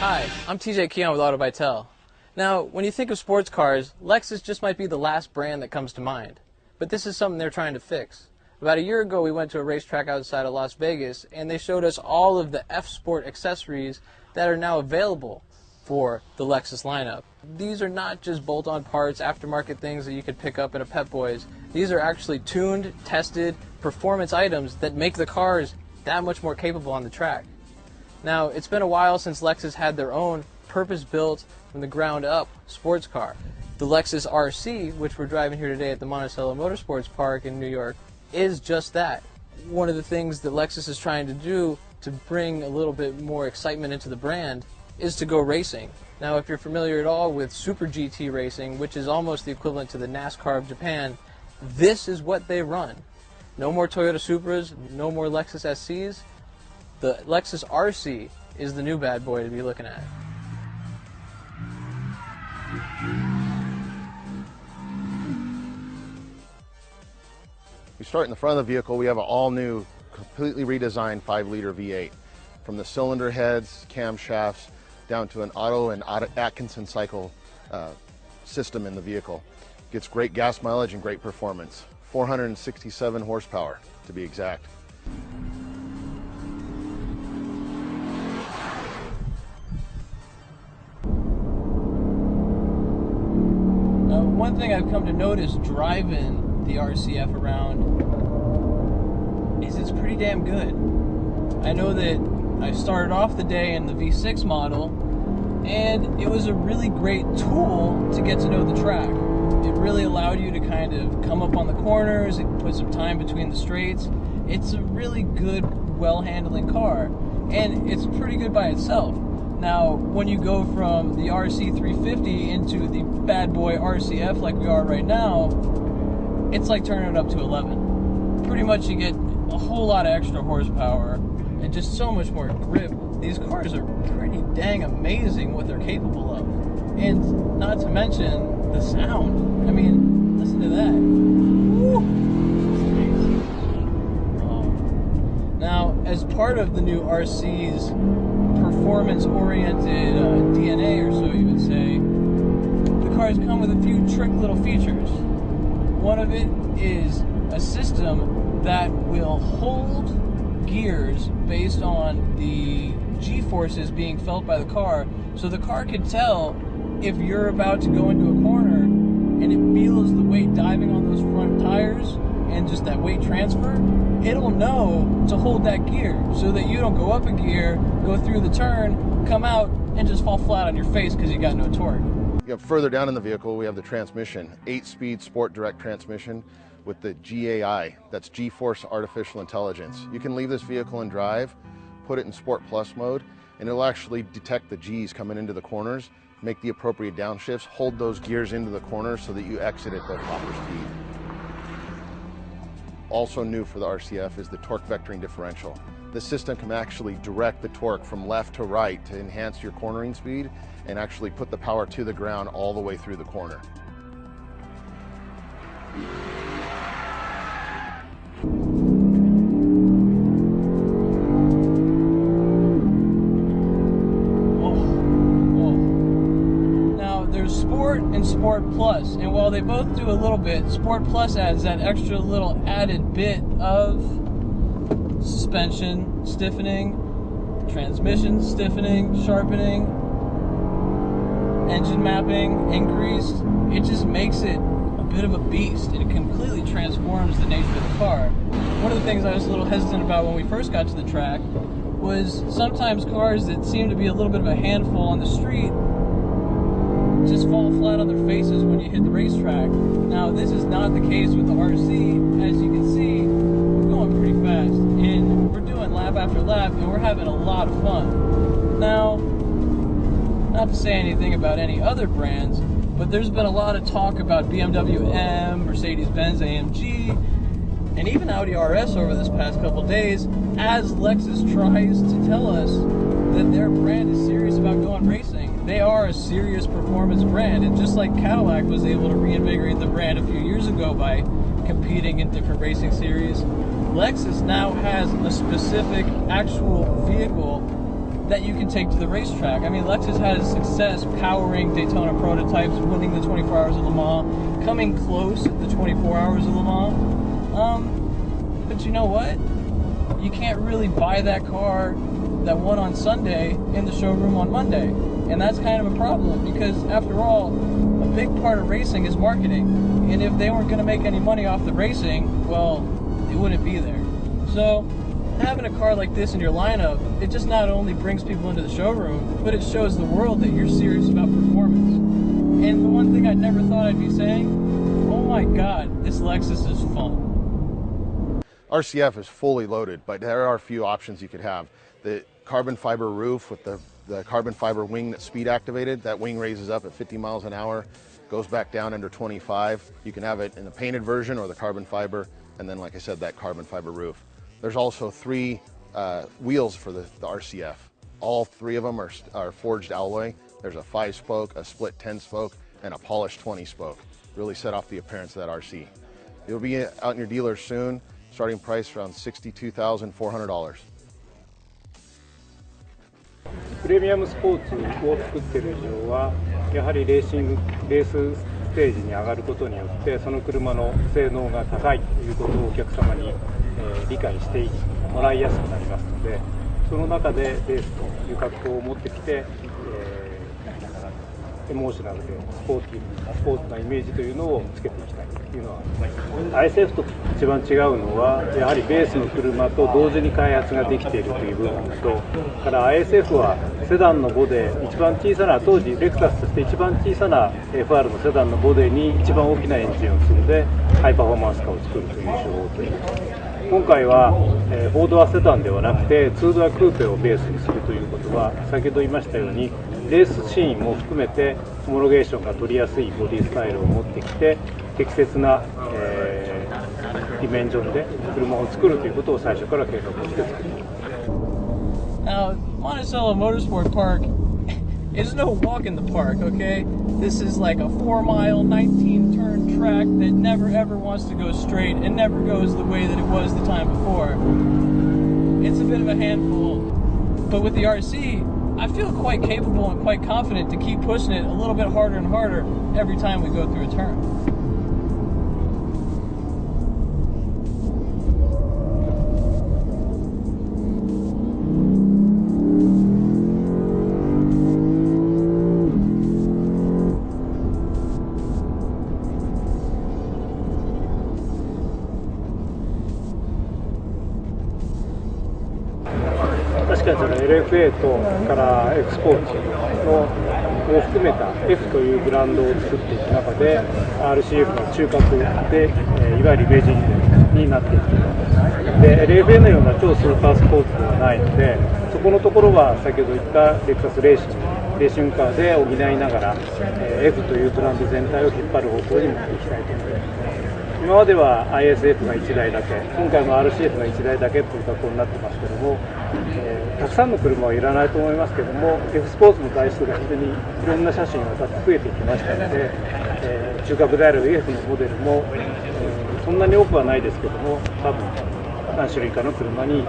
Hi, I'm TJ Keon with Auto by Tel. Now, when you think of sports cars, Lexus just might be the last brand that comes to mind. But this is something they're trying to fix. About a year ago, we went to a racetrack outside of Las Vegas, and they showed us all of the F-Sport accessories that are now available for the Lexus lineup. These are not just bolt-on parts, aftermarket things that you could pick up at a Pep Boys. These are actually tuned, tested, performance items that make the cars that much more capable on the track. Now, it's been a while since Lexus had their own purpose-built, from the ground up, sports car. The Lexus RC, which we're driving here today at the Monticello Motorsports Park in New York, is just that. One of the things that Lexus is trying to do to bring a little bit more excitement into the brand is to go racing. Now, if you're familiar at all with Super GT racing, which is almost the equivalent to the NASCAR of Japan, this is what they run. No more Toyota Supras, no more Lexus SCs. The Lexus RC is the new bad boy to be looking at. We start in the front of the vehicle. We have an all-new, completely redesigned 5-liter V8. From the cylinder heads, camshafts, down to an Otto and Atkinson cycle system in the vehicle. Gets great gas mileage and great performance. 467 horsepower, to be exact. One thing I've come to notice driving the RCF around is it's pretty damn good. I know that I started off the day in the V6 model, and it was a really great tool to get to know the track. It really allowed you to kind of come up on the corners, it put some time between the straights. It's a really good, well-handling car, and it's pretty good by itself. Now, when you go from the RC 350 into the bad boy RCF like we are right now, it's like turning it up to 11. Pretty much you get a whole lot of extra horsepower and just so much more grip. These cars are pretty dang amazing what they're capable of. And not to mention the sound. I mean, listen to that. Woo! Now, as part of the new RC's performance-oriented DNA, or so you would say, the cars come with a few trick little features. One of it is a system that will hold gears based on the G-forces being felt by the car, so the car can tell if you're about to go into a corner and it feels the weight diving on those front tires and just that weight transfer. It'll know to hold that gear so that you don't go up a gear, go through the turn, come out, and just fall flat on your face because you got no torque. Further down in the vehicle, we have the transmission, 8-speed sport direct transmission with the GAI, that's G-Force Artificial Intelligence. You can leave this vehicle and drive, put it in Sport Plus mode, and it'll actually detect the G's coming into the corners, make the appropriate downshifts, hold those gears into the corners so that you exit at the proper speed. Also new for the RCF is the torque vectoring differential. The system can actually direct the torque from left to right to enhance your cornering speed and actually put the power to the ground all the way through the corner. Sport and Sport Plus, and while they both do a little bit, Sport Plus adds that extra little added bit of suspension stiffening, transmission stiffening, sharpening, engine mapping increased. It just makes it a bit of a beast, and it completely transforms the nature of the car. One of the things I was a little hesitant about when we first got to the track was sometimes cars that seem to be a little bit of a handful on the street just fall flat on their faces when you hit the racetrack. Now, this is not the case with the RC. As you can see, we're going pretty fast, and we're doing lap after lap, and we're having a lot of fun. Now, not to say anything about any other brands, but there's been a lot of talk about BMW M, Mercedes-Benz AMG, and even Audi RS over this past couple days, as Lexus tries to tell us that their brand is serious about going racing. They are a serious performance brand, and just like Cadillac was able to reinvigorate the brand a few years ago by competing in different racing series, Lexus now has a specific actual vehicle that you can take to the racetrack. I mean, Lexus has success powering Daytona prototypes, winning the 24 Hours of Le Mans, coming close at the 24 Hours of Le Mans. But you know what? You can't really buy that car that won on Sunday in the showroom on Monday. And that's kind of a problem because, after all, a big part of racing is marketing. And if they weren't going to make any money off the racing, well, it wouldn't be there. So having a car like this in your lineup, it just not only brings people into the showroom, but it shows the world that you're serious about performance. And the one thing I never thought I'd be saying, oh my God, this Lexus is fun. RCF is fully loaded, but there are a few options you could have. The carbon fiber roof with the carbon fiber wing that's speed activated, that wing raises up at 50 miles an hour, goes back down under 25. You can have it in the painted version or the carbon fiber, and then, like I said, that carbon fiber roof. There's also 3 wheels for the RCF. All 3 of them are forged alloy. There's a 5-spoke, a split 10-spoke, and a polished 20-spoke. Really set off the appearance of that RC. It'll be out in your dealers soon. Starting price around $62,400. プレミアムスポーツを作っている以上は、やはりレースステージに上がることによって、その車の性能が高いということをお客様に理解してもらいやすくなりますので、その中でレースという格好を持ってきて、エモーショナルでスポーツなイメージというのをつけていきたいというのは、ISF と一番違うのはやはりベースの車と同時に開発ができているという部分と、から ISF はセダンのボデー、一番小さな、当時レクサスとして一番小さな FR のセダンのボデーに一番大きなエンジンを積んでハイパフォーマンスカーを作るという手法を取ります。今回は4ドアセダンではなくて2ドアクーペをベースにするということは、先ほど言いましたようにレースシーンも含めてホモロゲーションが取りやすいボディスタイルを持ってきて、適切な、ディメンジョンで車を作るということを最初から計画をして作っています。Now, Monticello Motorsport Park is no walk in the park, okay? This is like a 4-mile, 19-turn track that never ever wants to go straight and never goes the way that it was the time before. It's a bit of a handful, but with the RC, I feel quite capable and quite confident to keep pushing it a little bit harder and harder every time we go through a turn. LFA とから F スポーツのを含めた F というブランドを作っていく中で RCF の中核で、いわゆるイメージになっていくで LFA のような超スーパースポーツではないので、そこのところは先ほど言ったレクサスレーシングカーで補いながら、F というブランド全体を引っ張る方向に持っていきたいと思います。今までは ISF が1台だけ、今回も RCF が1台だけという格好になってますけども、たくさんの車はいらないと思いますけども、F スポーツの台数が非常にいろんな車種にわたって増えてきましたので、中核である F のモデルも、そんなに多くはないですけども、多分何種類かの車に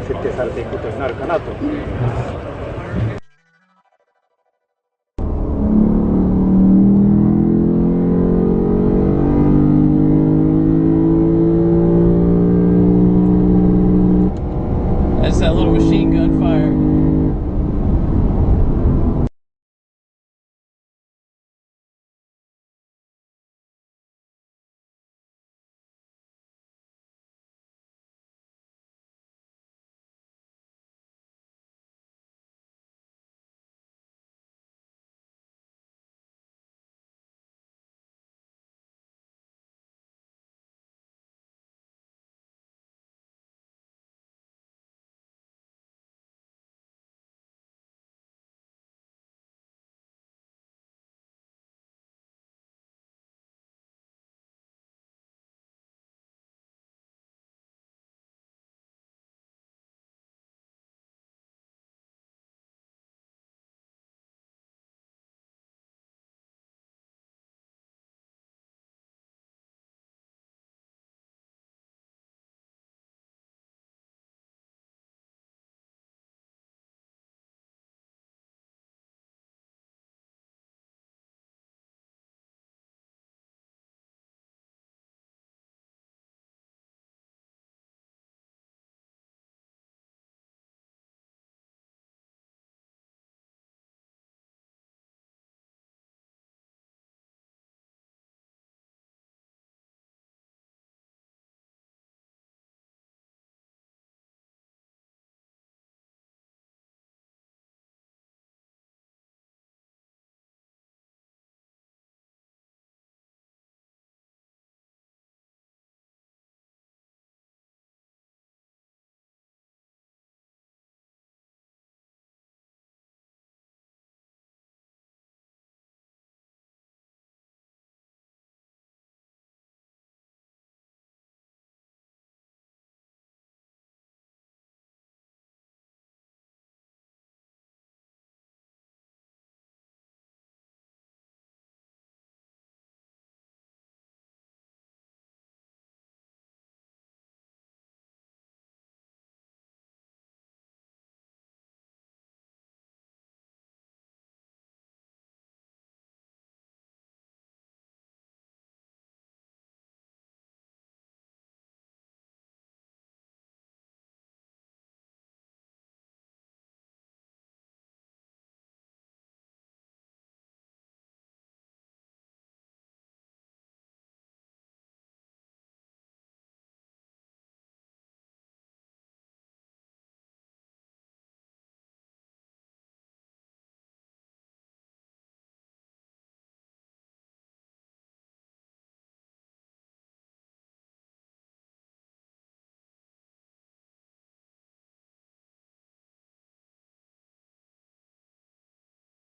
設定されていくことになるかなと思います。That little machine gun